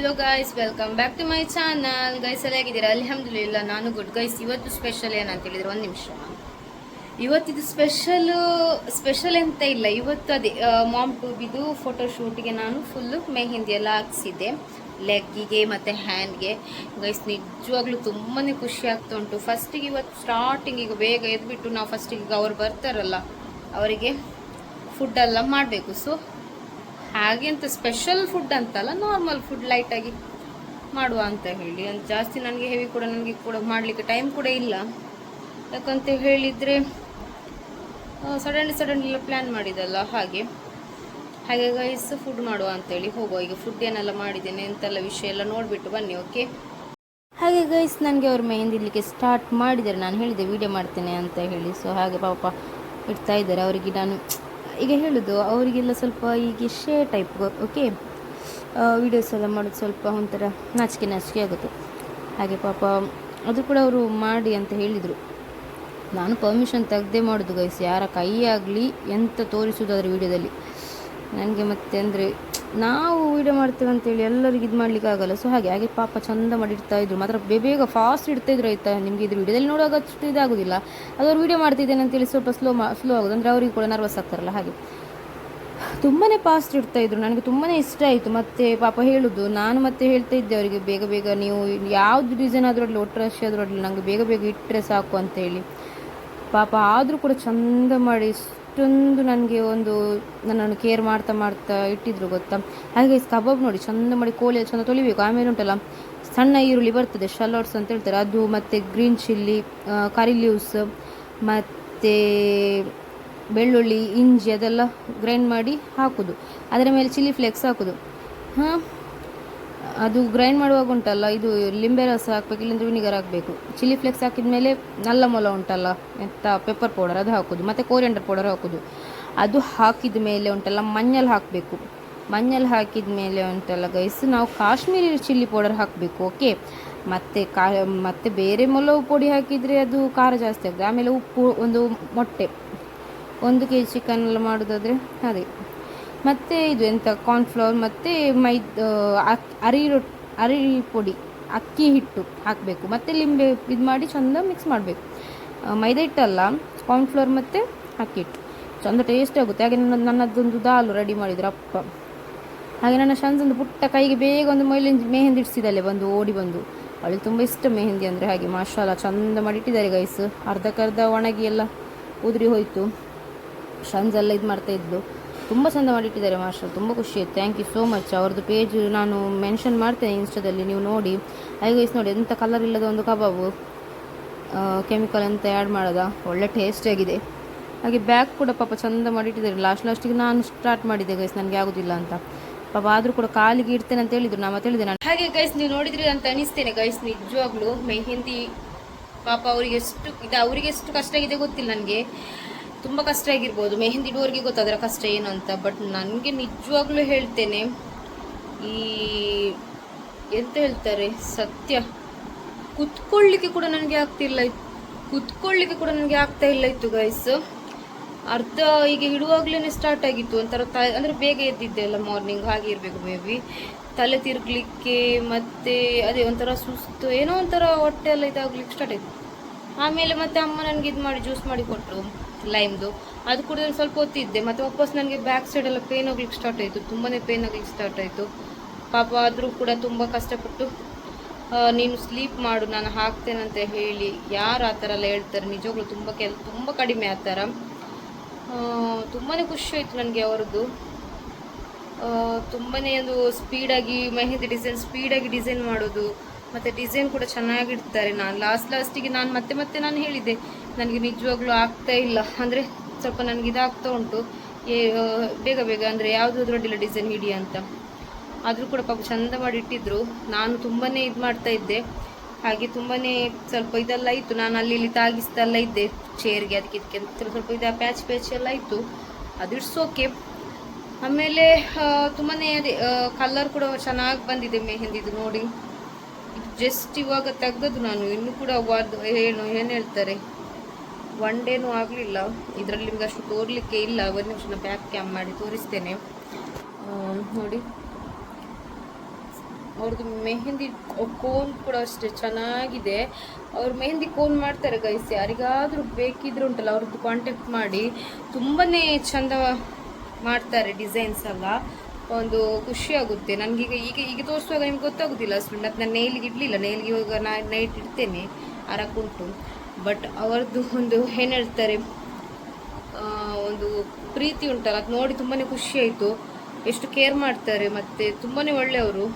Hello guys, welcome back to my channel. Guys ಎಲ್ಲ ಹೇಗಿದ್ದೀರಾ? ಅಲ್ಹಮ್ದುಲಿಲ್ಲಾ, ನಾನು ಗುಡ್. ಗೈಸ್, ಇವತ್ತು ಸ್ಪೆಷಲ್ ಏನಂತ ಹೇಳಿದ್ರೆ, ಒಂದು ನಿಮಿಷ. ಇವತ್ತಿದು ಸ್ಪೆಷಲ್ ಎಂತ ಇಲ್ಲ. ಇವತ್ತು ಅದೇ ಮಾಮ್ ಟೂಬಿದು ಫೋಟೋಶೂಟ್ಗೆ ನಾನು ಫುಲ್ಲು ಮೆಹಂದಿ ಎಲ್ಲ ಹಾಕ್ಸಿದ್ದೆ, ಲೆಗ್ಗಿಗೆ ಮತ್ತು ಹ್ಯಾಂಡ್ಗೆ. ಗೈಸ್, ನಿಜವಾಗ್ಲೂ ತುಂಬಾ ಖುಷಿ ಆಗ್ತಾ ಉಂಟು. ಫಸ್ಟಿಗೆ ಇವತ್ತು ಸ್ಟಾರ್ಟಿಂಗ್ ಈಗ ಬೇಗ ಎದ್ಬಿಟ್ಟು ನಾವು ಫಸ್ಟಿಗೆ ಅವ್ರು ಬರ್ತಾರಲ್ಲ, ಅವರಿಗೆ ಫುಡ್ಡೆಲ್ಲ ಮಾಡಬೇಕು. ಸೊ ಹಾಗೆ ಅಂತ ಸ್ಪೆಷಲ್ ಫುಡ್ ಅಂತಲ್ಲ, ನಾರ್ಮಲ್ ಫುಡ್ ಲೈಟಾಗಿ ಮಾಡುವ ಅಂತ ಹೇಳಿ. ಅಂತ ಜಾಸ್ತಿ ನನಗೆ ಹೆವಿ ಕೂಡ ನನಗೆ ಕೂಡ ಮಾಡಲಿಕ್ಕೆ ಟೈಮ್ ಕೂಡ ಇಲ್ಲ. ಯಾಕಂತ ಹೇಳಿದರೆ ಸಡನ್ಲಿ ಪ್ಲ್ಯಾನ್ ಮಾಡಿದಲ್ಲ, ಹಾಗೆ ಗೈಸ್ ಫುಡ್ ಮಾಡುವ ಅಂತೇಳಿ ಹೋಗುವ. ಈಗ ಫುಡ್ ಏನೆಲ್ಲ ಮಾಡಿದ್ದೇನೆ ಎಂತೆಲ್ಲ ವಿಷಯ ಎಲ್ಲ ನೋಡಿಬಿಟ್ಟು ಬನ್ನಿ, ಓಕೆ? ಹಾಗೆ ಗೈಸ್, ನನಗೆ ಅವ್ರು ಮೆಹಂದಿ ಇಡಲಿಕ್ಕೆ ಸ್ಟಾರ್ಟ್ ಮಾಡಿದ್ದಾರೆ. ನಾನು ಹೇಳಿದೆ ವಿಡಿಯೋ ಮಾಡ್ತೇನೆ ಅಂತ ಹೇಳಿ. ಸೊ ಹಾಗೆ ಪಾಪ ಇಡ್ತಾ ಇದ್ದಾರೆ. ಅವರಿಗೆ ನಾನು ಈಗ ಹೇಳೋದು, ಅವರಿಗೆಲ್ಲ ಸ್ವಲ್ಪ ಈಗ ಶೇ ಟೈಪ್, ಓಕೆ, ವೀಡಿಯೋಸ್ ಎಲ್ಲ ಮಾಡೋದು ಸ್ವಲ್ಪ ಒಂಥರ ನಾಚಿಕೆ ಆಗುತ್ತೆ. ಹಾಗೆ ಪಾಪ ಅದು ಕೂಡ ಅವರು ಮಾಡಿ ಅಂತ ಹೇಳಿದರು. ನಾನು ಪರ್ಮಿಷನ್ ತೆಗೆದೇ ಮಾಡೋದು ಗೈಸ್, ಯಾರ ಕೈ ಆಗಲಿ ಎಂತ ತೋರಿಸೋದು ಅದರ ವೀಡಿಯೋದಲ್ಲಿ ನನಗೆ. ಮತ್ತೆ ಅಂದರೆ ನಾವು ವೀಡಿಯೋ ಮಾಡ್ತೇವೆ ಅಂತೇಳಿ ಎಲ್ಲರಿಗೆ ಇದು ಮಾಡಲಿಕ್ಕೆ ಆಗಲ್ಲ. ಸೊ ಹಾಗೆ ಪಾಪ ಚಂದ ಮಾಡಿ ಇಡ್ತಾಯಿದ್ರು. ಮಾತ್ರ ಬೇಗ ಫಾಸ್ಟ್ ಇಡ್ತಾಯಿದ್ರು, ಆಯಿತಾ? ನಿಮಗೆ ಇದ್ರ ವೀಡಿಯೋದಲ್ಲಿ ನೋಡುವಾಗ ಅಷ್ಟು ಇದಾಗೋದಿಲ್ಲ. ಅದು ಅವ್ರು ವೀಡಿಯೋ ಮಾಡ್ತಿದ್ದೇನೆ ಅಂತೇಳಿ ಸ್ವಲ್ಪ ಸ್ಲೋ ಆಗೋದು, ಅಂದರೆ ಅವ್ರಿಗೆ ಕೂಡ ನರ್ವಸ್ ಆಗ್ತಾರಲ್ಲ, ಹಾಗೆ ತುಂಬಾ ಫಾಸ್ಟ್ ಇಡ್ತಾಯಿದ್ರು. ನನಗೆ ತುಂಬಾ ಇಷ್ಟ ಆಯಿತು. ಮತ್ತು ಪಾಪ ಹೇಳೋದು, ನಾನು ಮತ್ತೆ ಹೇಳ್ತಾ ಇದ್ದೆ ಅವರಿಗೆ, ಬೇಗ ನೀವು ಯಾವುದು ಡಿಸೈನ್ ಆದ್ರೂ ಒಟ್ಟು ಆದ್ರೂ ನನಗೆ ಬೇಗ ಇಟ್ಟರೆ ಸಾಕು ಅಂತೇಳಿ. ಪಾಪ ಆದರೂ ಕೂಡ ಚಂದ ಮಾಡಿ ಇಷ್ಟೊಂದು ನನಗೆ ನನ್ನನ್ನು ಕೇರ್ ಮಾಡ್ತಾ ಇಟ್ಟಿದ್ರು, ಗೊತ್ತಾ? ಹಾಗೆ ಕಬಾಬ್ ನೋಡಿ, ಚಂದ ಮಾಡಿ ಕೋಳಿ ಚಂದ ತೊಳಿಬೇಕು. ಆಮೇಲೆ ಉಂಟಲ್ಲ, ಸಣ್ಣ ಈರುಳ್ಳಿ ಬರ್ತದೆ, ಶಲಾಟ್ಸ್ ಅಂತ ಹೇಳ್ತಾರೆ, ಅದು ಮತ್ತು ಗ್ರೀನ್ ಚಿಲ್ಲಿ, ಕರಿ ಲೀವ್ಸ್ ಮತ್ತು ಬೆಳ್ಳುಳ್ಳಿ, ಇಂಜಿ ಅದೆಲ್ಲ ಗ್ರೈಂಡ್ ಮಾಡಿ ಹಾಕೋದು. ಅದರ ಮೇಲೆ ಚಿಲ್ಲಿ ಫ್ಲೇಕ್ಸ್ ಹಾಕೋದು. ಅದು ಗ್ರೈಂಡ್ ಮಾಡುವಾಗ ಉಂಟಲ್ಲ, ಇದು ಲಿಂಬೆ ರಸ ಹಾಕಬೇಕು, ಇಲ್ಲಂದ್ರೆ ವಿನಿಗರ್ ಹಾಕಬೇಕು. ಚಿಲ್ಲಿ ಫ್ಲೇಕ್ಸ್ ಹಾಕಿದ ಮೇಲೆ ನಲ್ಲ ಮೊಲ ಉಂಟಲ್ಲ, ಎಂತ ಪೆಪ್ಪರ್ ಪೌಡರ್ ಅದು ಹಾಕೋದು, ಮತ್ತು ಕೋರಿಯಂಡರ್ ಪೌಡರ್ ಹಾಕೋದು. ಅದು ಹಾಕಿದ ಮೇಲೆ ಉಂಟಲ್ಲ ಮഞ്ഞൾ ಹಾಕಬೇಕು. ಮഞ്ഞൾ ಹಾಕಿದ ಮೇಲೆ ಉಂಟಲ್ಲ ಗೈಸ್, ನಾವು ಕಾಶ್ಮೀರಿ ಚಿಲ್ಲಿ ಪೌಡರ್ ಹಾಕಬೇಕು, ಓಕೆ? ಮತ್ತು ಬೇರೆ ಮೊಲವು ಪುಡಿ ಹಾಕಿದರೆ ಅದು ಖಾರ ಜಾಸ್ತಿ ಆಗ್ತದೆ. ಆಮೇಲೆ ಉಪ್ಪು, ಒಂದು ಮೊಟ್ಟೆ, 1 kg ಚಿಕನ್ ಎಲ್ಲ ಮಾಡೋದಾದರೆ ಅದೇ. ಮತ್ತು ಇದು ಎಂತ ಕಾರ್ನ್ಫ್ಲವರ್ ಮತ್ತು ಅರಿ ಪುಡಿ, ಅಕ್ಕಿ ಹಿಟ್ಟು ಹಾಕಬೇಕು. ಮತ್ತು ಲಿಂಬೆ ಇದು ಮಾಡಿ ಚಂದ ಮಿಕ್ಸ್ ಮಾಡಬೇಕು. ಮೈದಾ ಹಿಟ್ಟಲ್ಲ, ಕಾರ್ನ್ಫ್ಲವರ್ ಮತ್ತು ಅಕ್ಕಿ ಹಿಟ್ಟು, ಚಂದ ಟೇಸ್ಟ್ ಆಗುತ್ತೆ. ಹಾಗೆ ನನ್ನದೊಂದು ದಾಲು ರೆಡಿ ಮಾಡಿದ್ರು ಅಪ್ಪ. ಹಾಗೆ ನನ್ನ ಶಂಜೊಂದು ಪುಟ್ಟ ಕೈಗೆ ಬೇಗ ಒಂದು ಮೆಹಂದಿ ಇಡಿಸಿದಲ್ಲೇ ಓಡಿ ಬಂದು, ಅವಳಿಗೆ ತುಂಬ ಇಷ್ಟ ಮೆಹಂದಿ ಅಂದರೆ. ಹಾಗೆ ಮಾಷಾಲ್ಲ ಚಂದ ಮಾಡಿಟ್ಟಿದ್ದಾರೆ ಗೈಸ್. ಅರ್ಧಕ್ಕರ್ಧ ಒಣಗಿ ಎಲ್ಲ ಉದುರಿ ಹೋಯಿತು. ಶಂಜೆಲ್ಲ ಇದು ಮಾಡ್ತಾಯಿದ್ದು, ತುಂಬ ಚೆಂದ ಮಾಡಿಟ್ಟಿದ್ದಾರೆ ಮಾಷಾಲ್ಲ. ತುಂಬ ಖುಷಿ ಆಯಿತು. Thank you so much. ಅವ್ರದ್ದು ಪೇಜ್ ನಾನು ಮೆನ್ಷನ್ ಮಾಡ್ತೇನೆ ಇನ್ಸ್ಟಾದಲ್ಲಿ, ನೀವು ನೋಡಿ. ಹಾಗೆ ಗೈಸ್ ನೋಡಿ, ಎಂಥ ಕಲರ್ ಇಲ್ಲದ ಒಂದು ಕಬಾಬು, ಕೆಮಿಕಲ್ ಅಂತ ಆ್ಯಡ್ ಮಾಡೋದ, ಒಳ್ಳೆ ಟೇಸ್ಟ್ ಆಗಿದೆ. ಹಾಗೆ ಬ್ಯಾಗ್ ಕೂಡ ಪಾಪ ಚಂದ ಮಾಡಿಟ್ಟಿದ್ದಾರೆ. ಲಾಸ್ಟಿಗೆ ನಾನು ಸ್ಟಾರ್ಟ್ ಮಾಡಿದ್ದೆ ಗೈಸ್, ನನಗೆ ಆಗೋದಿಲ್ಲ ಅಂತ. ಪಾಪ ಆದರೂ ಕೂಡ ಕಾಲಿಗೆ ಇಡ್ತೇನೆ ಅಂತ ಹೇಳಿದ್ರು. ನಾನು ಮತ್ತೆ ಹೇಳಿದೆ ನಾನು. ಹಾಗೆ ಗೈಸ್, ನೀವು ನೋಡಿದ್ರಿ ಅಂತ ಅನಿಸ್ತೇನೆ ಗೈಸ್. ನಿಜವಾಗ್ಲೂ ಮೆಹಂದಿ ಪಾಪ ಅವರಿಗೆ ಎಷ್ಟು ಕಷ್ಟ ಆಗಿದೆ ಗೊತ್ತಿಲ್ಲ ನನಗೆ. ತುಂಬ ಕಷ್ಟ ಆಗಿರ್ಬೋದು, ಮೆಹಂದಿ ಇಡುವವರಿಗೆ ಗೊತ್ತಾದ್ರೆ ಕಷ್ಟ ಏನು ಅಂತ. ಬಟ್ ನನಗೆ ನಿಜವಾಗ್ಲೂ ಹೇಳ್ತೇನೆ, ಎಂತ ಹೇಳ್ತಾರೆ, ಸತ್ಯ, ಕುತ್ಕೊಳ್ಳಿಕ್ಕೆ ಕೂಡ ನನಗೆ ಆಗ್ತಾ ಇಲ್ಲ ಇತ್ತು ಗೈಸ್. ಅರ್ಧ ಈಗ ಇಡುವಾಗ್ಲೇ ಸ್ಟಾರ್ಟ್ ಆಗಿತ್ತು. ಒಂಥರ ಅಂದರೆ ಬೇಗ ಎದ್ದಿದ್ದೆ ಅಲ್ಲ, ಮಾರ್ನಿಂಗ್, ಹಾಗೆ ಇರಬೇಕು ಮೇ ಬಿ. ತಲೆ ತಿರುಗಲಿಕ್ಕೆ ಮತ್ತು ಅದೇ ಒಂಥರ ಸುಸ್ತು, ಏನೋ ಒಂಥರ ಹೊಟ್ಟೆ ಎಲ್ಲ ಇದಾಗ್ಲಿಕ್ಕೆ ಸ್ಟಾರ್ಟ್ ಆಯಿತು. ಆಮೇಲೆ ಮತ್ತೆ ಅಮ್ಮ ನನಗೆ ಇದು ಮಾಡಿ ಜ್ಯೂಸ್ ಮಾಡಿ ಕೊಟ್ಟರು, ಲೈಮ್ದು. ಅದು ಕೂಡ ಸ್ವಲ್ಪ ಹೊತ್ತಿದ್ದೆ. ಮತ್ತು ವಾಪಸ್ ನನಗೆ ಬ್ಯಾಕ್ ಸೈಡೆಲ್ಲ ಪೇನ್ ಹೋಗ್ಲಿಕ್ಕೆ ಸ್ಟಾರ್ಟ್ ಆಯಿತು, ತುಂಬಾ ಪೇನ್ ಆಗಲಿಕ್ಕೆ ಸ್ಟಾರ್ಟ್ ಆಯಿತು. ಪಾಪ ಆದರೂ ಕೂಡ ತುಂಬ ಕಷ್ಟಪಟ್ಟು, ನೀನು ಸ್ಲೀಪ್ ಮಾಡು, ನಾನು ಹಾಕ್ತೇನೆ ಅಂತ ಹೇಳಿ. ಯಾರು ಆ ಥರ ಎಲ್ಲ ಹೇಳ್ತಾರೆ? ನಿಜವಾಗ್ಲೂ ತುಂಬ ಕಡಿಮೆ ಆ ಥರ. ತುಂಬಾ ಖುಷಿ ಆಯಿತು ನನಗೆ ಅವರದ್ದು. ತುಂಬಾ ಒಂದು ಸ್ಪೀಡಾಗಿ ಮೆಹಂದಿ ಸ್ಪೀಡಾಗಿ ಡಿಸೈನ್ ಮಾಡೋದು, ಮತ್ತು ಡಿಸೈನ್ ಕೂಡ ಚೆನ್ನಾಗಿಡ್ತಾರೆ. ನಾನು ಲಾಸ್ಟಿಗೆ ನಾನು ಮತ್ತೆ ನಾನು ಹೇಳಿದ್ದೆ, ನನಗೆ ನಿಜವಾಗ್ಲೂ ಆಗ್ತಾ ಇಲ್ಲ, ಅಂದರೆ ಸ್ವಲ್ಪ ನನಗೆ ಇದಾಗ್ತಾ ಉಂಟು, ಬೇಗ ಅಂದರೆ ಯಾವುದಾದ್ರೊಡ್ಡಿಲ್ಲ ಡಿಸೈನ್ ಹಿಡಿ ಅಂತ. ಆದರೂ ಕೂಡ ಪಾಪ ಚಂದ ಮಾಡಿ ಇಟ್ಟಿದ್ರು. ನಾನು ತುಂಬಾ ಇದು ಮಾಡ್ತಾ ಇದ್ದೆ. ಹಾಗೆ ತುಂಬಾ ಸ್ವಲ್ಪ ಇದೆಲ್ಲ ಇತ್ತು, ನಾನು ಅಲ್ಲಿ ತಾಗಿಸ್ತಾ ಇದ್ದೆ ಚೇರ್ಗೆ, ಅದಕ್ಕೆ ಸ್ವಲ್ಪ ಪ್ಯಾಚ್ ಎಲ್ಲ ಇತ್ತು. ಅದು ಇಟ್ಸ್ ಓಕೆ. ಆಮೇಲೆ ತುಂಬಾ ಅದೇ ಕಲರ್ ಕೂಡ ಚೆನ್ನಾಗಿ ಬಂದಿದೆ ಮೆಹಂದಿದು ನೋಡಿ. ಜಸ್ಟ್ ಇವಾಗ ತೆಗ್ದದ್ದು ನಾನು, ಇನ್ನೂ ಕೂಡ ಏನು ಹೇಳ್ತಾರೆ, 1 ಡೇನೂ ಆಗಲಿಲ್ಲ. ಇದರಲ್ಲಿ ನಿಮ್ಗೆ ಅಷ್ಟು ತೋರಲಿಕ್ಕೆ ಇಲ್ಲ. ಒಂದು ನಿಮಿಷ ಬ್ಯಾಕ್ ಕ್ಯಾಮ್ ಮಾಡಿ ತೋರಿಸ್ತೇನೆ ನೋಡಿ. ಅವ್ರದ್ದು ಮೆಹಂದಿ ಕೋನ್ ಕೂಡ ಅಷ್ಟೇ ಚೆನ್ನಾಗಿದೆ. ಅವ್ರು ಮೆಹಂದಿ ಕೋನ್ ಮಾಡ್ತಾರೆ ಗೈಸ್, ಯಾರಿಗಾದರೂ ಬೇಕಿದ್ರೆ ಉಂಟಲ್ಲ ಅವ್ರದ್ದು ಕಾಂಟ್ಯಾಕ್ಟ್ ಮಾಡಿ. ತುಂಬಾ ಚಂದ ಮಾಡ್ತಾರೆ ಡಿಸೈನ್ಸ್ ಎಲ್ಲ, ಒಂದು ಖುಷಿ ಆಗುತ್ತೆ ನನಗೀಗ. ಈಗ ತೋರಿಸುವಾಗ ನಿಮ್ಗೆ ಗೊತ್ತಾಗೋದಿಲ್ಲ ಅಷ್ಟು. ಮತ್ತು ನಾನು ನೇಲಿಗೆ ಇಡಲಿಲ್ಲ, ನೇಲಿಗೆ ಇವಾಗ ನಾನು ನೈಟ್ ಇಡ್ತೇನೆ, ಅರಕುಂಟು. ಬಟ್ ಅವರದ್ದು ಒಂದು ಏನು ಹೇಳ್ತಾರೆ, ಒಂದು ಪ್ರೀತಿ ಉಂಟಲ್ಲ, ಅದು ನೋಡಿ ತುಂಬಾ ಖುಷಿ ಆಯಿತು. ಎಷ್ಟು ಕೇರ್ ಮಾಡ್ತಾರೆ, ಮತ್ತು ತುಂಬಾ ಒಳ್ಳೆಯವರು.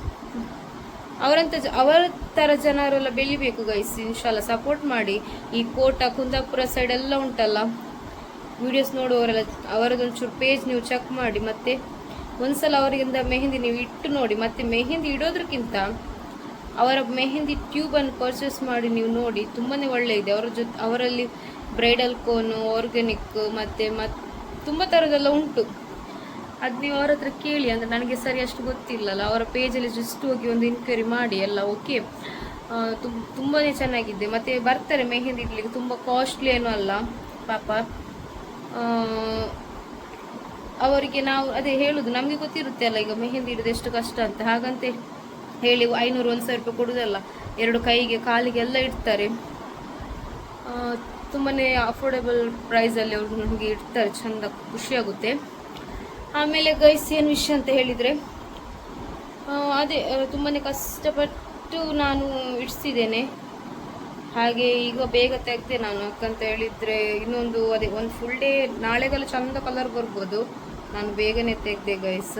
ಅವರ ಥರ ಜನರೆಲ್ಲ ಬೆಳಿಬೇಕು ಗೈಸ್, ಇನ್ಶಾಲ್ಲ ಸಪೋರ್ಟ್ ಮಾಡಿ. ಈ ಕೋಟ ಕುಂದಾಪುರ ಸೈಡೆಲ್ಲ ಉಂಟಲ್ಲ, ವಿಡಿಯೋಸ್ ನೋಡುವವರೆಲ್ಲ ಅವರದೊಂಚೂರು ಪೇಜ್ ನೀವು ಚೆಕ್ ಮಾಡಿ. ಮತ್ತು ಒಂದ್ಸಲ ಅವರಿಂದ ಮೆಹಂದಿ ನೀವು ಇಟ್ಟು ನೋಡಿ. ಮತ್ತು ಮೆಹಂದಿ ಇಡೋದಕ್ಕಿಂತ ಅವರ ಮೆಹಂದಿ ಟ್ಯೂಬನ್ನು ಪರ್ಚೇಸ್ ಮಾಡಿ ನೀವು ನೋಡಿ, ತುಂಬಾ ಒಳ್ಳೆಯದೆ. ಅವರಲ್ಲಿ ಬ್ರೈಡಲ್ ಕೋನು, ಆರ್ಗ್ಯಾನಿಕ್ ಮತ್ತು ತುಂಬ ಥರದೆಲ್ಲ ಉಂಟು. ಅದು ನೀವು ಅವ್ರ ಹತ್ರ ಕೇಳಿ, ಅಂದರೆ ನನಗೆ ಸರಿ ಅಷ್ಟು ಗೊತ್ತಿಲ್ಲಲ್ಲ. ಅವರ ಪೇಜಲ್ಲಿ ಜಸ್ಟ್ ಹೋಗಿ ಒಂದು ಇನ್ಕ್ವೈರಿ ಮಾಡಿ ಎಲ್ಲ. ಓಕೆ, ತುಂಬಾ ಚೆನ್ನಾಗಿದೆ. ಮತ್ತು ಬರ್ತಾರೆ ಮೆಹಂದಿ ಇಡ್ಲಿಕ್ಕೆ, ತುಂಬ ಕಾಸ್ಟ್ಲಿ ಏನೂ ಅಲ್ಲ ಪಾಪ. ಅವರಿಗೆ ನಾವು ಅದೇ ಹೇಳೋದು, ನಮಗೆ ಗೊತ್ತಿರುತ್ತೆ ಅಲ್ಲ ಈಗ ಮೆಹಂದಿ ಇಡೋದು ಎಷ್ಟು ಕಷ್ಟ ಅಂತ. ಹಾಗಂತ ಹೇಳಿ 500-1000 ರೂಪಾಯಿ ಕೊಡೋದಲ್ಲ, 2 ಕೈಗೆ ಕಾಲಿಗೆ ಎಲ್ಲ ಇಡ್ತಾರೆ. ತುಂಬಾ ಅಫೋರ್ಡೆಬಲ್ ಪ್ರೈಸಲ್ಲಿ ಅವರು ನಮಗೆ ಇಡ್ತಾರೆ, ಚೆಂದ ಖುಷಿಯಾಗುತ್ತೆ. ಆಮೇಲೆ ಗೈಸ್ ಏನು ವಿಷಯ ಅಂತ ಹೇಳಿದರೆ, ಅದೇ ತುಂಬಾ ಕಷ್ಟಪಟ್ಟು ನಾನು ಇಡಿಸಿದ್ದೇನೆ. ಹಾಗೆ ಈಗ ಬೇಗ ತೆಗೆದೆ ನಾನು, ಯಾಕಂತ ಹೇಳಿದರೆ ಇನ್ನೊಂದು ಅದೇ ಒಂದು ಫುಲ್ ಡೇ ನಾಳೆಗೆಲ್ಲ ಚೆಂದ ಕಲರ್ ಬರ್ಬೋದು. ನಾನು ಬೇಗನೆ ತೆಗೆದೆ ಗೈಸ್,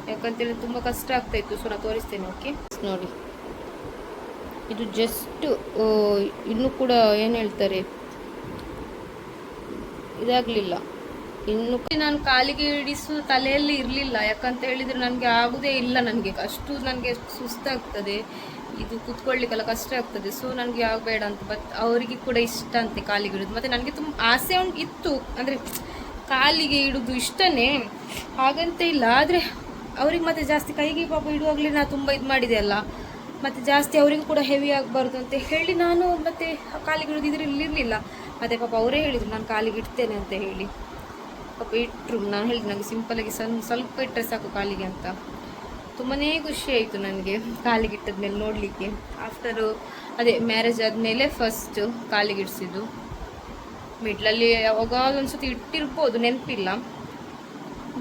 ಯಾಕಂತೇಳಿ ತುಂಬ ಕಷ್ಟ ಆಗ್ತಾಯಿತ್ತು. ಸೊ ನಾನು ತೋರಿಸ್ತೇನೆ. ಓಕೆ ನೋಡಿ, ಇದು ಜಸ್ಟ್ ಇನ್ನೂ ಕೂಡ ಏನು ಹೇಳ್ತಾರೆ, ಇದಾಗಲಿಲ್ಲ ಇನ್ನು. ನಾನು ಕಾಲಿಗೆ ಇಡಿಸು ತಲೆಯಲ್ಲಿ ಇರಲಿಲ್ಲ, ಯಾಕಂತ ಹೇಳಿದರೆ ನನಗೆ ಆಗೋದೇ ಇಲ್ಲ. ನನಗೆ ಅಷ್ಟು ನನಗೆ ಸುಸ್ತಾಗ್ತದೆ, ಇದು ಕೂತ್ಕೊಳ್ಳಿಕ್ಕೆಲ್ಲ ಕಷ್ಟ ಆಗ್ತದೆ. ಸೊ ನನಗೆ ಆಗಬೇಡ ಅಂತ. ಬಟ್ ಅವರಿಗೆ ಕೂಡ ಇಷ್ಟ ಅಂತೆ ಕಾಲಿಗೆ ಇಡೋದು. ಮತ್ತು ನನಗೆ ತುಂಬ ಆಸೆ ಇತ್ತು, ಅಂದರೆ ಕಾಲಿಗೆ ಇಡೋದು ಇಷ್ಟನೇ, ಹಾಗಂತ ಇಲ್ಲ. ಆದರೆ ಅವ್ರಿಗೆ ಮತ್ತೆ ಜಾಸ್ತಿ ಕೈಗೆ ಪಾಪ ಇಡುವಾಗಲೇ ನಾನು ತುಂಬ ಇದು ಮಾಡಿದೆ ಅಲ್ಲ, ಮತ್ತು ಜಾಸ್ತಿ ಅವರಿಗೂ ಕೂಡ ಹೆವಿ ಆಗಬಾರ್ದು ಅಂತ ಹೇಳಿ ನಾನು ಮತ್ತೆ ಕಾಲಿಗೆ ಇಡೋದು ಇರಲಿಲ್ಲ. ಮತ್ತು ಪಾಪ ಅವರೇ ಹೇಳಿದರು ನಾನು ಕಾಲಿಗೆ ಇಡ್ತೇನೆ ಅಂತ ಹೇಳಿ. ಪಾಪ ಇಟ್ಟರು. ನಾನು ಹೇಳಿದೆ ನನಗೆ ಸಿಂಪಲಾಗಿ ಸ್ವಲ್ಪ ಇಟ್ಟರೆ ಸಾಕು ಕಾಲಿಗೆ ಅಂತ. ತುಂಬಾ ಖುಷಿ ಆಯಿತು ನನಗೆ ಕಾಲಿಗೆ ಇಟ್ಟದ್ಮೇಲೆ ನೋಡಲಿಕ್ಕೆ. ಆಫ್ಟರು ಅದೇ ಮ್ಯಾರೇಜ್ ಆದಮೇಲೆ ಫಸ್ಟ್ ಕಾಲಿಗೆ ಇಡಿಸಿದ್ದು. ಮಿಡ್ಲಲ್ಲಿ ಯಾವಾಗ ಒಂದ್ಸತಿ ಇಟ್ಟಿರ್ಬೋದು, ನೆನಪಿಲ್ಲ.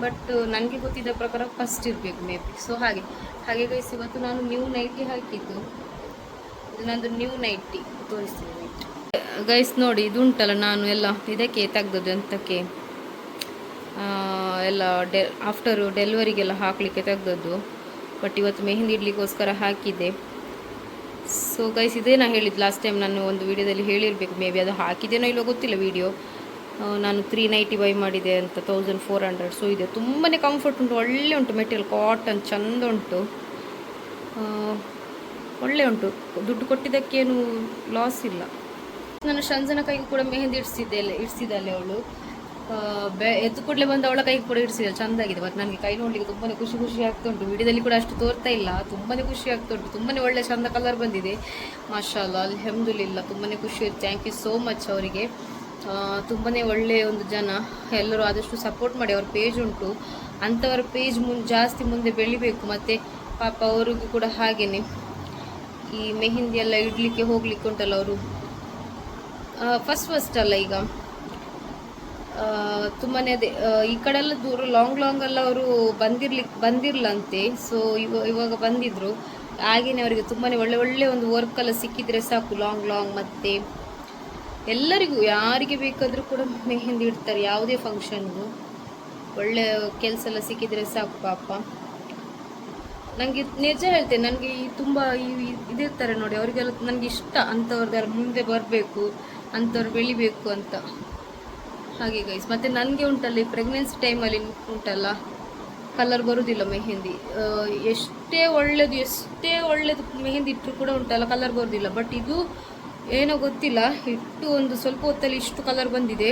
ಬಟ್ ನನಗೆ ಗೊತ್ತಿದ್ದ ಪ್ರಕಾರ ಫಸ್ಟ್ ಇರಬೇಕು ಮೇ ಬಿ. ಸೊ ಹಾಗೆ ಗೈಸ್, ಇವತ್ತು ನಾನು ನ್ಯೂ ನೈಟಿ ಹಾಕಿದ್ದು. ಇದು ನಂದು ನ್ಯೂ ನೈಟಿ, ತೋರಿಸ್ತೀನಿ ನೈಟಿ ಗೈಸ್. ನೋಡಿ, ಇದು ಉಂಟಲ್ಲ, ನಾನು ಎಲ್ಲ ಇದಕ್ಕೆ ತೆಗ್ದದ್ದು ಅಂತಕ್ಕೆ ಎಲ್ಲ ಆಫ್ಟರು ಡೆಲಿವರಿಗೆಲ್ಲ ಹಾಕಲಿಕ್ಕೆ ತೆಗ್ದದ್ದು. ಬಟ್ ಇವತ್ತು ಮೆಹಂದಿ ಇಡ್ಲಿಕ್ಕೋಸ್ಕರ ಹಾಕಿದೆ. ಸೊ ಗೈಸ್, ಇದೇ ನಾನು ಹೇಳಿದ್ದು ಲಾಸ್ಟ್ ಟೈಮ್, ನಾನು ಒಂದು ವೀಡಿಯೋದಲ್ಲಿ ಹೇಳಿರಬೇಕು ಮೇ ಬಿ. ಅದು ಹಾಕಿದ್ದೇನೋ ಇಲ್ಲೋ ಗೊತ್ತಿಲ್ಲ ವೀಡಿಯೋ. ನಾನು 390 ಬೈ ಮಾಡಿದೆ ಅಂತ, 1400. ಸೊ ಇದೆ, ತುಂಬಾ ಕಂಫರ್ಟ್ ಉಂಟು, ಒಳ್ಳೆ ಉಂಟು ಮೆಟೀರಿಯಲ್, ಕಾಟನ್ ಚೆಂದ ಉಂಟು, ಒಳ್ಳೆ ಉಂಟು. ದುಡ್ಡು ಕೊಟ್ಟಿದ್ದಕ್ಕೇನು ಲಾಸ್ ಇಲ್ಲ. ನಾನು ಶಂಜನ ಕೈಗೂ ಕೂಡ ಮೆಹಂದಿ ಇಡಿಸಿದ್ದಲ್ಲೇ ಅವಳು ಎದ್ದು ಕೂಡಲೇ ಬಂದು ಅವಳ ಕೈಗೆ ಕೂಡ ಇಡಿಸಿದೆ, ಚೆಂದಾಗಿದೆ. ಮತ್ತು ನನಗೆ ಕೈ ನೋಡಲಿಕ್ಕೆ ತುಂಬಾ ಖುಷಿ ಆಗ್ತಾ ಉಂಟು. ವಿಡಿಯೋದಲ್ಲಿ ಕೂಡ ಅಷ್ಟು ತೋರ್ತಾ ಇಲ್ಲ, ತುಂಬಾ ಖುಷಿ ಆಗ್ತಾ ಉಂಟು. ತುಂಬಾ ಒಳ್ಳೆ ಚೆಂದ ಕಲರ್ ಬಂದಿದೆ, ಮಾಶಾಅಲ್ಲಾ, ಅಲ್ಹಮ್ದುಲಿಲ್ಲಾ. ತುಂಬಾ ಖುಷಿ ಆಯ್ತು. ಥ್ಯಾಂಕ್ ಯು ಸೋ ಮಚ್ ಅವರಿಗೆ. ತುಂಬಾ ಒಳ್ಳೆಯ ಒಂದು ಜನ. ಎಲ್ಲರೂ ಆದಷ್ಟು ಸಪೋರ್ಟ್ ಮಾಡಿ. ಅವ್ರ ಪೇಜ್ ಉಂಟು, ಅಂಥವ್ರ ಪೇಜ್ ಜಾಸ್ತಿ ಮುಂದೆ ಬೆಳಿಬೇಕು. ಮತ್ತು ಪಾಪ ಅವ್ರಿಗೂ ಕೂಡ ಹಾಗೆಯೇ ಈ ಮೆಹಂದಿ ಎಲ್ಲ ಇಡಲಿಕ್ಕೆ ಹೋಗ್ಲಿಕ್ಕೆ ಉಂಟಲ್ಲ, ಅವರು ಫಸ್ಟ್ ಅಲ್ಲ, ಈಗ ತುಂಬಾ ಅದೇ ಈ ಕಡೆಲ್ಲ ದೂರ ಲಾಂಗ್ ಎಲ್ಲ ಅವರು ಬಂದಿರಲಂತೆ. ಸೊ ಇವಾಗ ಬಂದಿದ್ರು. ಹಾಗೆಯೇ ಅವರಿಗೆ ತುಂಬಾ ಒಳ್ಳೆ ಒಂದು ವರ್ಕೆಲ್ಲ ಸಿಕ್ಕಿದರೆ ಸಾಕು, ಲಾಂಗ್. ಮತ್ತು ಎಲ್ಲರಿಗೂ ಯಾರಿಗೆ ಬೇಕಾದರೂ ಕೂಡ ಮೆಹಂದಿ ಇಡ್ತಾರೆ, ಯಾವುದೇ ಫಂಕ್ಷನ್ಗೂ. ಒಳ್ಳೆ ಕೆಲಸ ಎಲ್ಲ ಸಿಕ್ಕಿದರೆ ಸಾಕು ಪಾಪ. ನನಗೆ ನಿಜ ಹೇಳ್ತೇನೆ, ನನಗೆ ತುಂಬ ಇದಿರ್ತಾರೆ ನೋಡಿ, ಅವರಿಗೆಲ್ಲ ನನಗೆ ಇಷ್ಟ. ಅಂಥವ್ರದ್ದೆಲ್ಲ ಮುಂದೆ ಬರಬೇಕು, ಅಂಥವ್ರು ಬೆಳಿಬೇಕು ಅಂತ. ಹಾಗೆ ಗೈಸ್, ಮತ್ತು ನನಗೆ ಉಂಟಲ್ಲ ಈ ಪ್ರೆಗ್ನೆನ್ಸಿ ಟೈಮಲ್ಲಿ ಉಂಟಲ್ಲ, ಕಲರ್ ಬರೋದಿಲ್ಲ ಮೆಹಂದಿ. ಎಷ್ಟೇ ಒಳ್ಳೆಯದು ಮೆಹಂದಿ ಇಟ್ಟರು ಕೂಡ ಉಂಟಲ್ಲ, ಕಲರ್ ಬರೋದಿಲ್ಲ. ಬಟ್ ಇದು ಏನೋ ಗೊತ್ತಿಲ್ಲ, ಇಟ್ಟು ಒಂದು ಸ್ವಲ್ಪ ಹೊತ್ತಲ್ಲಿ ಇಷ್ಟು ಕಲರ್ ಬಂದಿದೆ.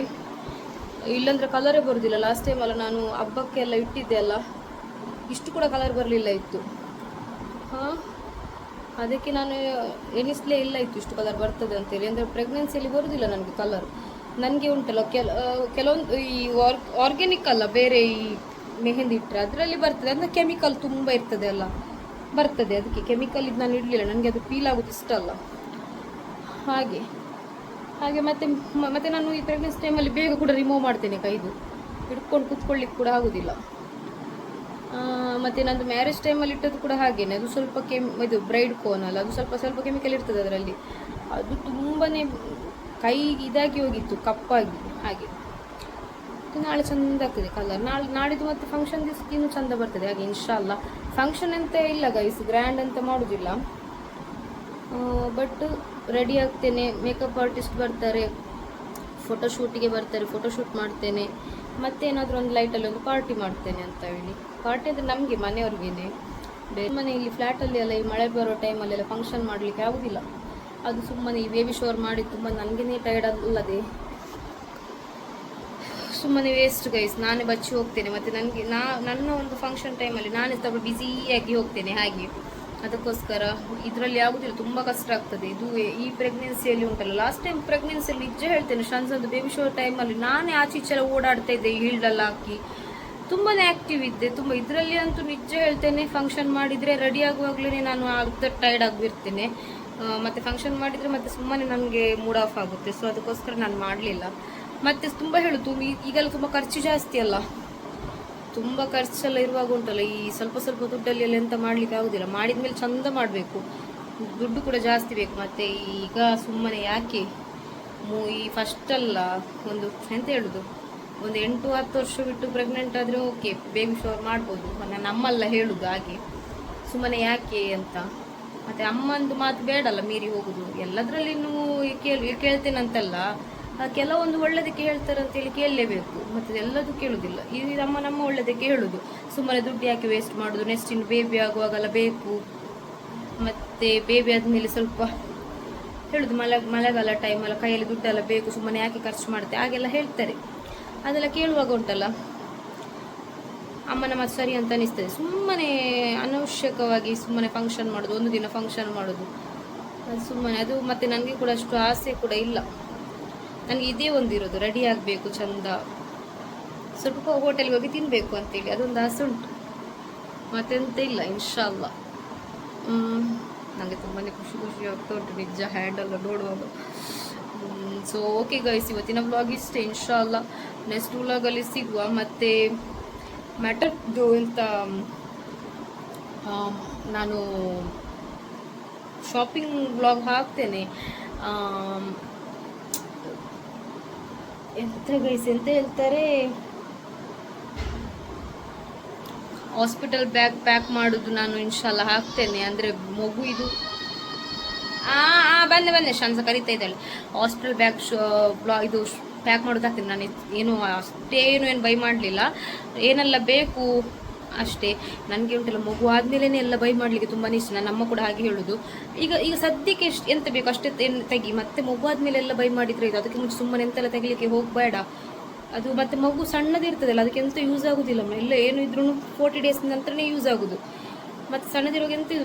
ಇಲ್ಲಾಂದರೆ ಕಲರೇ ಬರೋದಿಲ್ಲ. ಲಾಸ್ಟ್ ಟೈಮ್ ಅಲ್ಲ ನಾನು ಹಬ್ಬಕ್ಕೆಲ್ಲ ಇಟ್ಟಿದ್ದೆ ಅಲ್ಲ, ಇಷ್ಟು ಕೂಡ ಕಲರ್ ಬರಲಿಲ್ಲ ಇತ್ತು. ಅದಕ್ಕೆ ನಾನು ಎಣಿಸಲೇ ಇಲ್ಲ ಇತ್ತು ಇಷ್ಟು ಕಲರ್ ಬರ್ತದೆ ಅಂತೇಳಿ. ಅಂದರೆ ಪ್ರೆಗ್ನೆನ್ಸಿಯಲ್ಲಿ ಬರೋದಿಲ್ಲ ನನಗೆ ಕಲರ್. ನನಗೆ ಉಂಟಲ್ಲ ಕೆಲವೊಂದು ಈ ಆರ್ಗ್ಯಾನಿಕ್ ಅಲ್ಲ, ಬೇರೆ ಈ ಮೆಹಂದಿ ಇಟ್ಟರೆ ಅದರಲ್ಲಿ ಬರ್ತದೆ. ಅಂದರೆ ಕೆಮಿಕಲ್ ತುಂಬ ಇರ್ತದೆ ಅಲ್ಲ, ಬರ್ತದೆ. ಅದಕ್ಕೆ ಕೆಮಿಕಲ್ ಇದು ನಾನು ಇಡಲಿಲ್ಲ, ನನಗೆ ಅದು ಫೀಲ್ ಆಗೋದು ಇಷ್ಟ ಅಲ್ಲ. ಹಾಗೆ ಹಾಗೆ ಮತ್ತೆ ಮತ್ತೆ ನಾನು ಈ ಪ್ರೆಗ್ನೆನ್ಸಿ ಟೈಮಲ್ಲಿ ಬೇಗ ಕೂಡ ರಿಮೂವ್ ಮಾಡ್ತೇನೆ, ಕೈದು ಹಿಡ್ಕೊಂಡು ಕೂತ್ಕೊಳ್ಳಿಕ್ಕೆ ಕೂಡ ಆಗೋದಿಲ್ಲ. ಮತ್ತು ನಂದು ಮ್ಯಾರೇಜ್ ಟೈಮಲ್ಲಿ ಇಟ್ಟದ್ದು ಕೂಡ ಹಾಗೇನೆ, ಅದು ಸ್ವಲ್ಪ ಇದು ಬ್ರೈಡ್ ಕೋನ್ ಅಲ್ಲ, ಅದು ಸ್ವಲ್ಪ ಸ್ವಲ್ಪ ಕೆಮಿಕಲ್ ಇರ್ತದೆ ಅದರಲ್ಲಿ. ಅದು ತುಂಬಾ ಕೈಗೆ ಇದಾಗಿ ಹೋಗಿತ್ತು, ಕಪ್ಪಾಗಿ. ಹಾಗೆ ನಾಳೆ ಚೆಂದ ಆಗ್ತದೆ ಕಲರ್. ನಾಡಿದ್ದು ಮತ್ತು ಫಂಕ್ಷನ್ ದಿವಸ ಇನ್ನೂ ಚೆಂದ ಬರ್ತದೆ. ಹಾಗೆ ಇನ್ಶಾಲ್ಲ. ಫಂಕ್ಷನ್ ಅಂತ ಇಲ್ಲ ಗೈಸ್, ಗ್ರ್ಯಾಂಡ್ ಅಂತ ಮಾಡೋದಿಲ್ಲ, ಬಟ್ ರೆಡಿ ಆಗ್ತೇನೆ. ಮೇಕಪ್ ಆರ್ಟಿಸ್ಟ್ ಬರ್ತಾರೆ, ಫೋಟೋಶೂಟಿಗೆ ಬರ್ತಾರೆ, ಫೋಟೋಶೂಟ್ ಮಾಡ್ತೇನೆ. ಮತ್ತೇನಾದರೂ ಒಂದು ಲೈಟಲ್ಲಿ ಒಂದು ಪಾರ್ಟಿ ಮಾಡ್ತೇನೆ ಅಂತ ಹೇಳಿ. ಪಾರ್ಟಿ ಅಂದರೆ ನಮಗೆ ಮನೆಯವ್ರಿಗೇನೆ, ಬೇರೆ ಮನೆ ಇಲ್ಲಿ ಫ್ಲ್ಯಾಟಲ್ಲಿ ಎಲ್ಲ ಈ ಮಳೆ ಬರೋ ಟೈಮಲ್ಲೆಲ್ಲ ಫಂಕ್ಷನ್ ಮಾಡಲಿಕ್ಕೆ ಆಗೋದಿಲ್ಲ. ಅದು ಸುಮ್ಮನೆ ಈ ಬೇಬಿ ಶೋರ್ ಮಾಡಿ ತುಂಬ ನನಗೇ ಟೈರ್ಡ್ ಅಲ್ಲದೆ ಸುಮ್ಮನೆ ವೇಸ್ಟ್ ಗೈಸ್. ನಾನೇ ಬಚ್ಚಿ ಹೋಗ್ತೇನೆ. ಮತ್ತು ನನಗೆ ನನ್ನ ಒಂದು ಫಂಕ್ಷನ್ ಟೈಮಲ್ಲಿ ನಾನೇ ಸ್ವಲ್ಪ ಬ್ಯುಸಿಯಾಗಿ ಹೋಗ್ತೇನೆ. ಹಾಗೆ ಅದಕ್ಕೋಸ್ಕರ ಇದರಲ್ಲಿ ಆಗೋದಿಲ್ಲ, ತುಂಬ ಕಷ್ಟ ಆಗ್ತದೆ. ಇದು ಈ ಪ್ರೆಗ್ನೆನ್ಸಿಯಲ್ಲಿ ಉಂಟಲ್ಲ, ಲಾಸ್ಟ್ ಟೈಮ್ ಪ್ರೆಗ್ನೆನ್ಸಿಯಲ್ಲಿ ನಿಜ ಹೇಳ್ತೇನೆ, ಶನ್ಸದ್ದು ಬೇಬಿ ಶೋರ್ ಟೈಮಲ್ಲಿ ನಾನೇ ಆಚೀಚೆಲ್ಲ ಓಡಾಡ್ತಾ ಇದ್ದೆ, ಹೀಲ್ಡೆಲ್ಲ ಹಾಕಿ ತುಂಬಾ ಆ್ಯಕ್ಟಿವ್ ಇದ್ದೆ. ತುಂಬ ಇದರಲ್ಲಿ ಅಂತೂ ನಿಜ ಹೇಳ್ತೇನೆ, ಫಂಕ್ಷನ್ ಮಾಡಿದರೆ ರೆಡಿ ಆಗುವಾಗಲೇ ನಾನು ಅರ್ಧ ಟೈರ್ಡ್ ಆಗಿರ್ತೇನೆ. ಮತ್ತು ಫಂಕ್ಷನ್ ಮಾಡಿದರೆ ಮತ್ತೆ ಸುಮ್ಮನೆ ನನಗೆ ಮೂಡ್ ಆಫ್ ಆಗುತ್ತೆ. ಸೊ ಅದಕ್ಕೋಸ್ಕರ ನಾನು ಮಾಡಲಿಲ್ಲ. ಮತ್ತು ತುಂಬ ಹೇಳೋದು, ಈಗೆಲ್ಲ ತುಂಬ ಖರ್ಚು ಜಾಸ್ತಿ ಅಲ್ಲ, ತುಂಬ ಖರ್ಚೆಲ್ಲ ಇರುವಾಗ ಉಂಟಲ್ಲ, ಈ ಸ್ವಲ್ಪ ಸ್ವಲ್ಪ ದುಡ್ಡಲ್ಲಿ ಎಲ್ಲ ಎಂತ ಮಾಡಲಿಕ್ಕೆ ಆಗೋದಿಲ್ಲ. ಮಾಡಿದ ಮೇಲೆ ಚಂದ ಮಾಡಬೇಕು, ದುಡ್ಡು ಕೂಡ ಜಾಸ್ತಿ ಬೇಕು. ಮತ್ತು ಈಗ ಸುಮ್ಮನೆ ಯಾಕೆ ಈ ಫಸ್ಟಲ್ಲ ಒಂದು ಎಂತ ಹೇಳೋದು, ಒಂದು 8-10 ವರ್ಷ ಬಿಟ್ಟು ಪ್ರೆಗ್ನೆಂಟ್ ಆದರೆ ಓಕೆ, ಬೇಬಿ ಶೋರ್ ಮಾಡ್ಬೋದು. ನಮ್ಮಲ್ಲ ಹೇಳೋದು ಹಾಗೆ, ಸುಮ್ಮನೆ ಯಾಕೆ ಅಂತ. ಮತ್ತು ಅಮ್ಮಂದು ಮಾತು ಬೇಡಲ್ಲ ಮೀರಿ ಹೋಗೋದು. ಎಲ್ಲದರಲ್ಲಿ ಕೇಳ್ತೇನಂತಲ್ಲ, ಕೆಲವೊಂದು ಒಳ್ಳೆದಕ್ಕೆ ಹೇಳ್ತಾರೆ ಅಂತೇಳಿ ಕೇಳಲೇಬೇಕು. ಮತ್ತು ಎಲ್ಲದೂ ಕೇಳೋದಿಲ್ಲ. ಇದು ನಮ್ಮ ಒಳ್ಳೆದಕ್ಕೆ ಹೇಳೋದು. ಸುಮ್ಮನೆ ದುಡ್ಡು ಯಾಕೆ ವೇಸ್ಟ್ ಮಾಡೋದು, ನೆಕ್ಸ್ಟ್ ಇನ್ನು ಬೇಬಿ ಆಗುವಾಗೆಲ್ಲ ಬೇಕು. ಮತ್ತು ಬೇಬಿ ಆದಮೇಲೆ ಸ್ವಲ್ಪ ಹೇಳೋದು, ಮಳೆಗಾಲ ಟೈಮೆಲ್ಲ ಕೈಯಲ್ಲಿ ದುಡ್ಡೆಲ್ಲ ಬೇಕು, ಸುಮ್ಮನೆ ಯಾಕೆ ಖರ್ಚು ಮಾಡುತ್ತೆ, ಹಾಗೆಲ್ಲ ಹೇಳ್ತಾರೆ. ಅದೆಲ್ಲ ಕೇಳುವಾಗ ಉಂಟಲ್ಲ, ಅಮ್ಮನ ಮಾತು ಸರಿ ಅಂತ ಅನಿಸ್ತದೆ. ಸುಮ್ಮನೆ ಅನವಶ್ಯಕವಾಗಿ ಸುಮ್ಮನೆ ಫಂಕ್ಷನ್ ಮಾಡೋದು, ಒಂದು ದಿನ ಫಂಕ್ಷನ್ ಮಾಡೋದು, ಅದು ಸುಮ್ಮನೆ. ಅದು ಮತ್ತು ನನಗೆ ಕೂಡ ಅಷ್ಟು ಆಸೆ ಕೂಡ ಇಲ್ಲ. ನನಗೆ ಇದೇ ಒಂದಿರೋದು, ರೆಡಿ ಆಗಬೇಕು ಚಂದ, ಸ್ವಲ್ಪ ಹೋಟೆಲ್ಗೆ ಹೋಗಿ ತಿನ್ನಬೇಕು ಅಂತೇಳಿ ಅದೊಂದು ಆಸೆ ಉಂಟು, ಮತ್ತೆಂತ ಇಲ್ಲ. ಇನ್ಶಾಲ್ಲ. ನನಗೆ ತುಂಬಾ ಖುಷಿ ಆಗ್ತಾ ಉಂಟು ನಿಜ, ಹ್ಯಾಂಡೆಲ್ಲ ನೋಡುವಾಗ. ಸೊ ಓಕೆ ಗೈಸ್, ಇವತ್ತಿನ ವ್ಲಾಗ್ ಇಷ್ಟೇ. ಇನ್ಶಾಲ್ಲ ನೆಕ್ಸ್ಟ್ ವ್ಲಾಗಲ್ಲಿ ಸಿಗುವ. ಮತ್ತು ಮ್ಯಾಟರ್ದು ಎಂತ, ನಾನು ಶಾಪಿಂಗ್ ವ್ಲಾಗ್ ಹಾಕ್ತೇನೆ. ಎಂತ ಗೈಸ್ ಎಂತ ಹೇಳ್ತಾರೆ, ಹಾಸ್ಪಿಟಲ್ ಬ್ಯಾಗ್ ಪ್ಯಾಕ್ ಮಾಡೋದು ನಾನು ಇನ್ಶಾಲ್ಲ ಹಾಕ್ತೇನೆ. ಅಂದರೆ ಮಗು ಇದು ಬಂದೆ ಶಾನ್ಸ ಕರಿತಾ ಇದ್ದಾಳೆ. ಹಾಸ್ಪಿಟಲ್ ಬ್ಯಾಗ್ ಇದು ಪ್ಯಾಕ್ ಮಾಡೋದು ಹಾಕ್ತೇನೆ ನಾನು. ಏನು ಬೈ ಮಾಡಲಿಲ್ಲ, ಏನೆಲ್ಲ ಬೇಕು ಅಷ್ಟೇ. ನನಗೆ ಉಂಟಲ್ಲ, ಮಗು ಆದಮೇಲೆ ಎಲ್ಲ ಬೈ ಮಾಡಲಿಕ್ಕೆ ತುಂಬಾ ಇಷ್ಟ. ನನ್ನ ಅಮ್ಮ ಕೂಡ ಹಾಗೆ ಹೇಳೋದು, ಈಗ ಸದ್ಯಕ್ಕೆ ಎಂತ ಬೇಕು ಅಷ್ಟೇ ತೆಗಿ, ಮತ್ತೆ ಮಗು ಆದಮೇಲೆ ಎಲ್ಲ ಬೈ ಮಾಡಿದರೆ ಇದು, ಅದಕ್ಕೆ ಮುಂಚೆ ಸುಮ್ಮನೆ ಎಂತೆಲ್ಲ ತೆಗಿಲಿಕ್ಕೆ ಹೋಗಬೇಡ. ಅದು ಮತ್ತು ಮಗು ಸಣ್ಣದಿರ್ತದಲ್ಲ, ಅದಕ್ಕೆ ಎಂತ ಯೂಸ್ ಆಗೋದಿಲ್ಲ. ಎಲ್ಲ ಏನು ಇದ್ರೂ 40 ಡೇಸ್ ನಂತರನೇ ಯೂಸ್ ಆಗೋದು. ಮತ್ತು ಸಣ್ಣದಿರುವಾಗ ಎಂತ ಇದು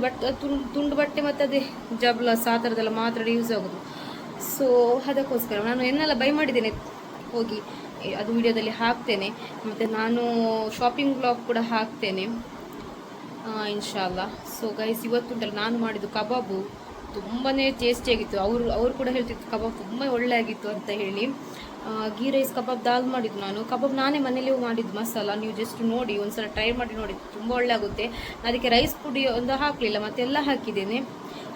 ತುಂಡು ಬಟ್ಟೆ ಮತ್ತು ಅದೇ ಜಬ್ಲಸ್ ಆ ಥರದ್ದೆಲ್ಲ ಮಾತ್ರ ಯೂಸ್ ಆಗೋದು. ಸೊ ಅದಕ್ಕೋಸ್ಕರ ನಾನು ಏನೆಲ್ಲ ಬೈ ಮಾಡಿದ್ದೇನೆ ಹೋಗಿ ಅದು ವಿಡಿಯೋದಲ್ಲಿ ಹಾಕ್ತೇನೆ. ಮತ್ತು ನಾನು ಶಾಪಿಂಗ್ ಬ್ಲಾಗ್ ಕೂಡ ಹಾಕ್ತೇನೆ ಇನ್ಶಾಲ್ಲ. ಸೊ ಗೈಸ್, ಇವತ್ತುಂಟಲ್ಲ ನಾನು ಮಾಡಿದ್ದು ಕಬಾಬು ತುಂಬಾ ಟೇಸ್ಟಿಯಾಗಿತ್ತು. ಅವರು ಕೂಡ ಹೇಳ್ತಿತ್ತು ಕಬಾಬ್ ತುಂಬ ಒಳ್ಳೆ ಆಗಿತ್ತು ಅಂತ ಹೇಳಿ. ಗೀ ರೈಸ್ ಕಬಾಬ್ ದಾಲ್ ಮಾಡಿದ್ದು ನಾನು. ಕಬಾಬ್ ನಾನೇ ಮನೇಲಿ ಮಾಡಿದ್ದು ಮಸಾಲ, ನೀವು ಜಸ್ಟ್ ನೋಡಿ, ಒಂದ್ಸಲ ಟ್ರೈ ಮಾಡಿ ನೋಡಿ, ತುಂಬ ಒಳ್ಳೆ ಆಗುತ್ತೆ. ಅದಕ್ಕೆ ರೈಸ್ ಪುಡಿ ಒಂದು ಹಾಕಲಿಲ್ಲ, ಮತ್ತೆಲ್ಲ ಹಾಕಿದ್ದೇನೆ.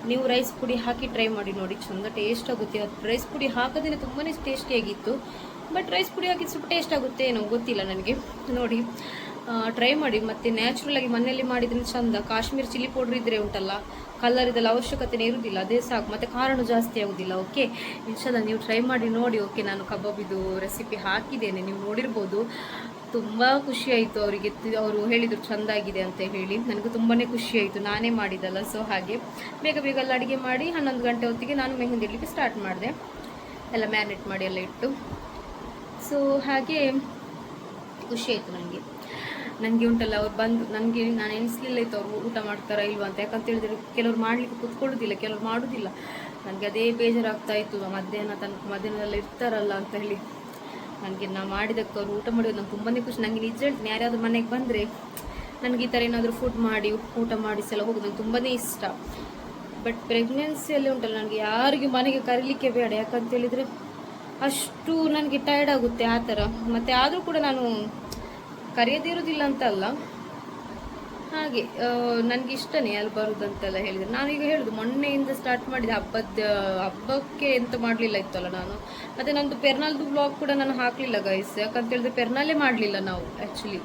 ನೀವು ರೈಸ್ ಪುಡಿ ಹಾಕಿ ಟ್ರೈ ಮಾಡಿ ನೋಡಿ, ಚೆಂದ ಟೇಸ್ಟ್ ಆಗುತ್ತೆ. ಅದು ರೈಸ್ ಪುಡಿ ಹಾಕೋದೇ ತುಂಬಾ ಟೇಸ್ಟಿಯಾಗಿತ್ತು. ಬಟ್ ರೈಸ್ ಪುಡಿ ಹಾಕಿದ್ದು ಸ್ವಲ್ಪ ಟೇಸ್ಟ್ ಆಗುತ್ತೆ ಏನೋ ಗೊತ್ತಿಲ್ಲ ನನಗೆ. ನೋಡಿ ಟ್ರೈ ಮಾಡಿ. ಮತ್ತು ನ್ಯಾಚುರಲಾಗಿ ಮನೆಯಲ್ಲಿ ಮಾಡಿದ್ರೆ ಚೆಂದ. ಕಾಶ್ಮೀರ್ ಚಿಲ್ಲಿ ಪೌಡ್ರ್ ಇದ್ದರೆ ಉಂಟಲ್ಲ, ಕಲರ್ ಇದೆಲ್ಲ ಅವಶ್ಯಕತೆ ಇರುವುದಿಲ್ಲ, ಅದೇ ಸಾಕು. ಮತ್ತು ಖಾರನೂ ಜಾಸ್ತಿ ಆಗೋದಿಲ್ಲ. ಓಕೆ, ಇನ್ಶಾಲ್ಲ ನೀವು ಟ್ರೈ ಮಾಡಿ ನೋಡಿ. ಓಕೆ, ನಾನು ಕಬಾಬಿದು ರೆಸಿಪಿ ಹಾಕಿದ್ದೇನೆ, ನೀವು ನೋಡಿರ್ಬೋದು. ತುಂಬ ಖುಷಿಯಾಯಿತು ಅವರಿಗೆ, ಅವರು ಹೇಳಿದರು ಚೆಂದಾಗಿದೆ ಅಂತ ಹೇಳಿ. ನನಗೂ ತುಂಬಾ ಖುಷಿಯಾಯಿತು, ನಾನೇ ಮಾಡಿದ್ದಲ್ಲ. ಸೊ ಹಾಗೆ ಬೇಗ ಎಲ್ಲ ಅಡುಗೆ ಮಾಡಿ 11 ಗಂಟೆ ಹೊತ್ತಿಗೆ ನಾನು ಮೆಹಂದಿ ಇಡಲಿಕ್ಕೆ ಸ್ಟಾರ್ಟ್ ಮಾಡಿದೆ, ಎಲ್ಲ ಮ್ಯಾರಿನೇಟ್ ಮಾಡಿ ಎಲ್ಲ ಇಟ್ಟು. ಸೊ ಹಾಗೆ ಖುಷಿಯಾಯಿತು ನನಗೆ ಉಂಟಲ್ಲ. ಅವ್ರು ಬಂದು ನನಗೆ ನಾನು ಎನಿಸ್ಲಿಲ್ಲ ಇತ್ತು ಅವರು ಊಟ ಮಾಡ್ತಾರಾ ಇಲ್ವಾ ಅಂತ. ಯಾಕಂತ ಹೇಳಿದ್ರೆ ಕೆಲವ್ರು ಮಾಡಲಿಕ್ಕೆ ಕೂತ್ಕೊಳ್ಳೋದಿಲ್ಲ, ಕೆಲವ್ರು ಮಾಡೋದಿಲ್ಲ. ನನಗೆ ಅದೇ ಬೇಜಾರಾಗ್ತಾ ಇತ್ತು, ಮಧ್ಯಾಹ್ನದೆಲ್ಲ ಇರ್ತಾರಲ್ಲ ಅಂತ ಹೇಳಿ. ನನಗೆ ನಾವು ಮಾಡಿದಕ್ಕೆ ಅವರು ಊಟ ಮಾಡೋದು ನಂಗೆ ತುಂಬಾ ಖುಷಿ. ನನಗೆ ನಿಜ ಹೇಳ್ತೀನಿ, ಯಾರ್ಯಾದ್ರು ಮನೆಗೆ ಬಂದರೆ ನನಗೆ ಈ ಥರ ಏನಾದರೂ ಫುಡ್ ಮಾಡಿ ಊಟ ಮಾಡಿಸೆಲ್ಲ ಹೋಗೋದು ನಂಗೆ ತುಂಬಾ ಇಷ್ಟ. ಬಟ್ ಪ್ರೆಗ್ನೆನ್ಸಿಯಲ್ಲಿ ಉಂಟಲ್ಲ ನನಗೆ ಯಾರಿಗೂ ಮನೆಗೆ ಕರೀಲಿಕ್ಕೆ ಬೇಡ, ಯಾಕಂತೇಳಿದರೆ ಅಷ್ಟು ನನಗೆ ಟಯರ್ಡ್ ಆಗುತ್ತೆ ಆ ಥರ. ಮತ್ತು ಆದರೂ ಕೂಡ ನಾನು ಕರೆಯದಿರೋದಿಲ್ಲ ಅಂತಲ್ಲ, ಹಾಗೆ ನನಗೆ ಇಷ್ಟನೇ ಅಲ್ಲಿ ಬರೋದಂತೆಲ್ಲ ಹೇಳಿದರೆ. ನಾನೀಗ ಹೇಳೋದು ಮೊನ್ನೆಯಿಂದ ಸ್ಟಾರ್ಟ್ ಮಾಡಿದೆ, ಹಬ್ಬಕ್ಕೆ ಎಂತ ಮಾಡಲಿಲ್ಲ ಇತ್ತಲ್ಲ ನಾನು. ಮತ್ತು ನನ್ನದು ಪೆರ್ನಾಲ್ದು ಬ್ಲಾಗ್ ಕೂಡ ನಾನು ಹಾಕಲಿಲ್ಲ ಗೈಸ್, ಯಾಕಂತೇಳಿದ್ರೆ ಪೆರ್ನಾಲೇ ಮಾಡಲಿಲ್ಲ ನಾವು ಆ್ಯಕ್ಚುಲಿ.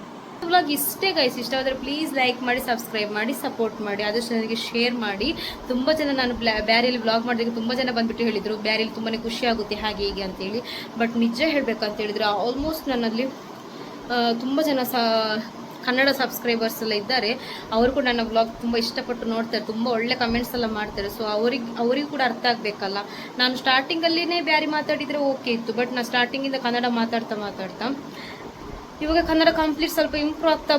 ಬ್ಲಾಗ್ ಇಷ್ಟೇ ಗೈಸ್. ಇಷ್ಟವಾದರೆ ಪ್ಲೀಸ್ ಲೈಕ್ ಮಾಡಿ, ಸಬ್ಸ್ಕ್ರೈಬ್ ಮಾಡಿ, ಸಪೋರ್ಟ್ ಮಾಡಿ, ಆದಷ್ಟು ನನಗೆ ಶೇರ್ ಮಾಡಿ. ತುಂಬ ಜನ ನಾನು ಬ್ಯಾರಿಯಲ್ಲಿ ಬ್ಲಾಗ್ ಮಾಡಿದಾಗ ತುಂಬ ಜನ ಬಂದುಬಿಟ್ಟು ಹೇಳಿದರು ಬ್ಯಾರಿಯಲ್ಲಿ ತುಂಬಾ ಖುಷಿ ಆಗುತ್ತೆ ಹಾಗೆ ಹೀಗೆ ಅಂತೇಳಿ. ಬಟ್ ನಿಜ ಹೇಳಬೇಕಂತೇಳಿದರೆ ಆಲ್ಮೋಸ್ಟ್ ನನ್ನಲ್ಲಿ ತುಂಬ ಜನ ಕನ್ನಡ ಸಬ್ಸ್ಕ್ರೈಬರ್ಸ್ ಎಲ್ಲ ಇದ್ದಾರೆ. ಅವರು ಕೂಡ ನನ್ನ ಬ್ಲಾಗ್ ತುಂಬ ಇಷ್ಟಪಟ್ಟು ನೋಡ್ತಾರೆ, ತುಂಬ ಒಳ್ಳೆ ಕಮೆಂಟ್ಸ್ ಎಲ್ಲ ಮಾಡ್ತಾರೆ. ಸೊ ಅವರಿಗೂ ಕೂಡ ಅರ್ಥ ಆಗಬೇಕಲ್ಲ. ನಾನು ಸ್ಟಾರ್ಟಿಂಗಲ್ಲಿನೇ ಬ್ಯಾರಿ ಮಾತಾಡಿದರೆ ಓಕೆ ಇತ್ತು, ಬಟ್ ನಾನು ಸ್ಟಾರ್ಟಿಂಗಿಂದ ಕನ್ನಡ ಮಾತಾಡ್ತಾ ಇವಾಗ ಕನ್ನಡ ಕಂಪ್ಲೀಟ್ ಸ್ವಲ್ಪ ಇಂಪ್ರೂವ್ ಆಗ್ತಾ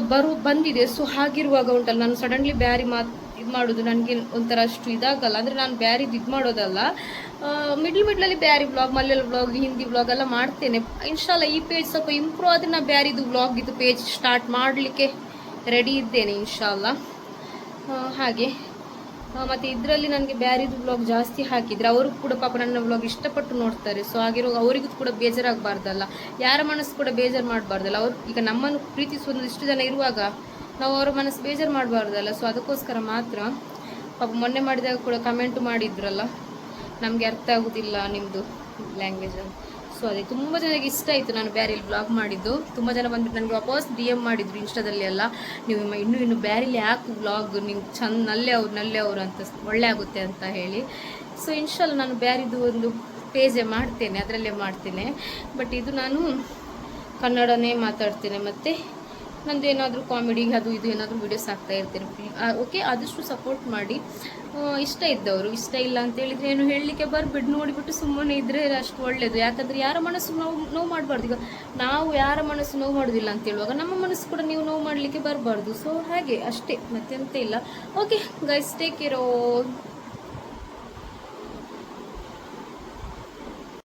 ಬಂದಿದೆ. ಸೊ ಹಾಗಿರುವಾಗ ಉಂಟಲ್ಲ ನಾನು ಸಡನ್ಲಿ ಬ್ಯಾರಿ ಇದು ಮಾಡೋದು ನನಗೆ ಒಂಥರ ಅಷ್ಟು ಇದಾಗಲ್ಲ. ಅಂದರೆ ನಾನು ಬ್ಯಾರಿದು ಇದು ಮಾಡೋದಲ್ಲ, ಮಿಡ್ಲಲ್ಲಿ Beary blog, Malayalam blog, Hindi blog ಎಲ್ಲ ಮಾಡ್ತೇನೆ. ಇನ್ಶಾಲ್ಲ ಈ ಪೇಜ್ ಸ್ವಲ್ಪ ಇಂಪ್ರೂವ್ ಆದರೆ ನಾನು ಬ್ಯಾರಿದು ಬ್ಲಾಗ್ ಇದು ಪೇಜ್ ಸ್ಟಾರ್ಟ್ ಮಾಡಲಿಕ್ಕೆ ರೆಡಿ ಇದ್ದೇನೆ ಇನ್ಶಾಲ್ಲ. ಹಾಗೆ ಮತ್ತು ಇದರಲ್ಲಿ ನನಗೆ ಬ್ಯಾರಿದು ಬ್ಲಾಗ್ ಜಾಸ್ತಿ ಹಾಕಿದರೆ ಅವರು ಕೂಡ ಪಾಪ ನನ್ನ ಬ್ಲಾಗ್ ಇಷ್ಟಪಟ್ಟು ನೋಡ್ತಾರೆ. ಸೊ ಆಗಿರೋ ಅವರಿಗೂ ಕೂಡ ಬೇಜಾರಾಗಬಾರ್ದಲ್ಲ, ಯಾರ ಮನಸ್ಸು ಕೂಡ ಬೇಜಾರು ಮಾಡಬಾರ್ದಲ್ಲ. ಅವರು ಈಗ ನಮ್ಮನ್ನು ಪ್ರೀತಿಸುವ ಇಷ್ಟು ಜನ ಇರುವಾಗ ನಾವು ಅವರ ಮನಸ್ಸು ಬೇಜಾರು ಮಾಡಬಾರ್ದಲ್ಲ. ಸೊ ಅದಕ್ಕೋಸ್ಕರ ಮಾತ್ರ ಪಾಪ ಮೊನ್ನೆ ಮಾಡಿದಾಗ ಕೂಡ ಕಮೆಂಟ್ ಮಾಡಿದ್ರಲ್ಲ, ನಮಗೆ ಅರ್ಥ ಆಗೋದಿಲ್ಲ ನಿಮ್ಮದು ಲ್ಯಾಂಗ್ವೇಜ್ ಅಂತ. ಸೊ ಅದೇ ತುಂಬ ಜನಕ್ಕೆ ಇಷ್ಟ ಆಯಿತು ನಾನು ಬ್ಯಾರಿಲಿ ಬ್ಲಾಗ್ ಮಾಡಿದ್ದು. ತುಂಬ ಜನ ಬಂದುಬಿಟ್ಟು ನನಗೆ ವಾಪಸ್ DM ಮಾಡಿದ್ರು ಇನ್ಸ್ಟಾದಲ್ಲಿ ಎಲ್ಲ, ನೀವು ಇನ್ನೂ ಬ್ಯಾರಿಲಿ ಯಾಕೆ ಬ್ಲಾಗ್ ನೀವು ಚೆಂದ ನಲ್ಲೇ ಅವರು ಅಂತ ಒಳ್ಳೆ ಆಗುತ್ತೆ ಅಂತ ಹೇಳಿ. ಸೊ ಇನ್ಶಾಲ್ಲ ನಾನು ಬ್ಯಾರಿದು ಒಂದು ಪೇಜೇ ಮಾಡ್ತೇನೆ, ಅದರಲ್ಲೇ ಮಾಡ್ತೇನೆ. ಬಟ್ ಇದು ನಾನು ಕನ್ನಡನೇ ಮಾತಾಡ್ತೇನೆ. ಮತ್ತು ನಂದು ಏನಾದರೂ ಕಾಮಿಡಿ ಅದು ಇದು ಏನಾದರೂ ವೀಡಿಯೋಸ್ ಹಾಕ್ತಾ ಇರ್ತೇನೆ. ಓಕೆ, ಆದಷ್ಟು ಸಪೋರ್ಟ್ ಮಾಡಿ. ಇಷ್ಟ ಇದ್ದವರು, ಇಷ್ಟ ಇಲ್ಲ ಅಂತೇಳಿದರೆ ಏನು ಹೇಳಲಿಕ್ಕೆ ಬರಬೇಡಿ, ನೋಡಿಬಿಟ್ಟು ಸುಮ್ಮನೆ ಇದ್ದರೆ ಅಷ್ಟು ಒಳ್ಳೆಯದು. ಯಾಕಂದರೆ ಯಾರ ಮನಸ್ಸು ನೋವು ಮಾಡಬಾರ್ದು. ಈಗ ನಾವು ಯಾರ ಮನಸ್ಸು ನೋವು ಮಾಡೋದಿಲ್ಲ ಅಂತ ಹೇಳುವಾಗ ನಮ್ಮ ಮನಸ್ಸು ಕೂಡ ನೀವು ನೋವು ಮಾಡಲಿಕ್ಕೆ ಬರಬಾರ್ದು. ಸೊ ಹಾಗೆ ಅಷ್ಟೇ, ಮತ್ತೆಂತ ಇಲ್ಲ. Okay guys, take care.